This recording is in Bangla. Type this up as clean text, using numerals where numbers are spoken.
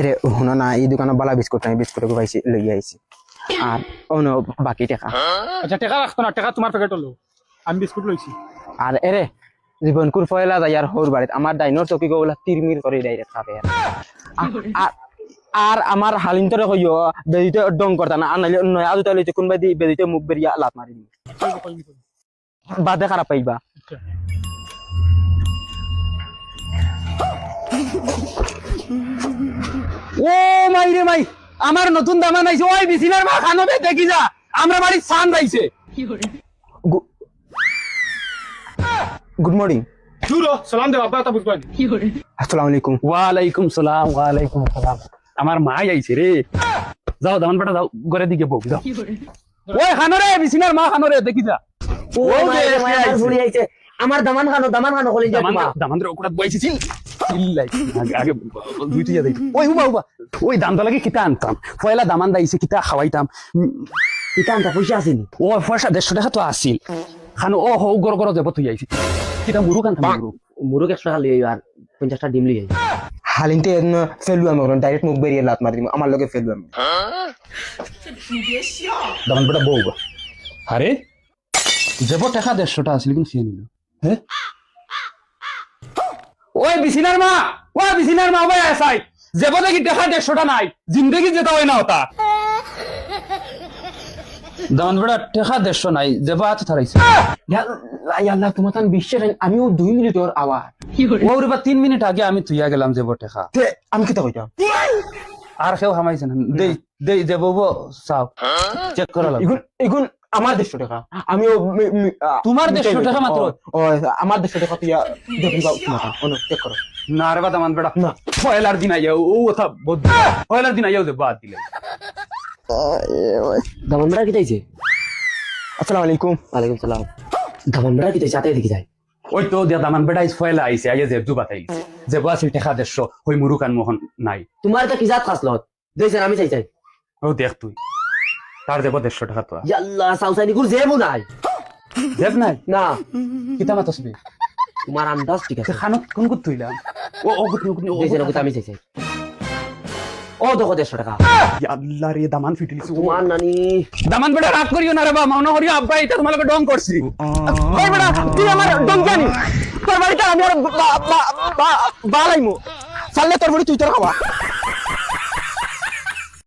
এরে শুনো না এই দোকানে বালা বিস্কুট নাই বিস্কুট পাইছি লই আইছি আর অন্য বাকি টাকা আচ্ছা টাকা রাখতো না টাকা তোমার প্যাকেট হলো আমি বিস্কুট লইছি আর এরে জীবনকুর ফয়লা যায় আর হোর বাড়িতে আমার ডাইনোর চকি গোলা তিরমির করে ডাইরেক্ট খাবে আর আর আমার হালিন্তরে কইও বেদিতে ডং করতা না আনাইলে নয় আজ তাইলে কোনবাই দি বেদিতে মুখ বেরিয়া লাত মারি দিবি বাদে খারাপ পাইবা ও মাই রে মাই আমার নতুন দামান আইছে ওই বিসিনার মা খানোবে দেখি যা আমরা বাড়ি সান রাইছে গুড মর্নিং দূরো সালাম দে বাবা তা বুঝবানি আসসালামু আলাইকুম ওয়ালাইকুম সালাম ওয়ালাইকুম সালাম আমার মা আইছে রে যাও দামান পাটা যাও ঘরে দিকে বউ যাও ওই খানো রে বিসিনার মা খানো রে দেখি যা ও মাই আমার ভুলি আইছে আমার দামান খানো কলি যা মা দামান রে ওকড়া বইছি চিল্লাই আগে দুইটি যা দেই ওই উবা ওই দামটা লাগে কিতা আনতাম পয়লা দামান দাইছে কিতা খাওয়াইতাম কিতা আনতা পয়সা আসেনি ও পয়সা 150 টাকা তো আসিল খানো ও হো গর গর যাব তুই আইছি কিতা মুরু কান্তাম মুরু 100 টাকা লই আর 50 টা ডিম লই হালিনতে ফেলু আমি ডাইরেক্ট মুখ বেরিয়ে লাত মারি দিম আমার লগে ফেলু আমি দামান পাটা বউ আরে যাব টাকা 150 টাকা আসিল কিন্তু খেয়ে নিল হ্যাঁ ওই বিসিনার মা ভাই আসাই যাব দেখি টাকা 150 টাকা নাই জিন্দেগি যেটা হয় না ওটা দামান বড় টাকা 150 নাই যাব আত থারাইছে আল্লাহ তোমার তান বিশ্বাস আমিও 2 মিনিট ওর আওয়াজ ওরে বা 3 মিনিট আগে আমি তুইয়া গেলাম যাব টাকা আমি কিতা কইতাম আর কেউ হামাইছে না দেই যাব সাও চেক করা লাগবে এখন আমার 150 টাকা আমিও তোমার 150 টাকা মাত্র ও আমার 150 টাকা তুই দেখিবা তোমার অন চেক করো না রে বা দামান বড় না পয়লার দিন আইয়া ও কথা বহুত পয়লার দিন আইয়া বাদ দিলে দামনরা কি চাইছে আসসালামু আলাইকুম ওয়ালাইকুম সালাম দামনরা কি চাইছে আতে দেখি যায় ওই তো দিয়া দামান বেটা ইস পয়লা আইছে আইয়া জেবজু বাতাই যে বাসি টাকা 150 হই মুরুকান মোহন নাই তোমার তো কি জাত খাসলত দেইছেন আমি চাই ও দেখ তুই তার দেব 150 টাকা তো আল্লাহ সাউসানি গুর জেবু নাই দেখ নাই না কিতা মাতসবি তোমার আন্দাজ ঠিক আছে খানো কোন কত তুইলাম ও দেইছেন ওকে আমি চাই ও দেখো 150 টাকা আল্লাহ রে দামান ফিটিলিছি তোমার নানি দামান বেটা রাগ করিও না রে বা মাওনা করিও আব্বা এটা তোমাকে ডং করছি ওই বেটা তুই আমার ডং জানি তোর বাড়িটা আমি আর বালাইমু সালে তোর বাড়ি তুই তোর খাওয়া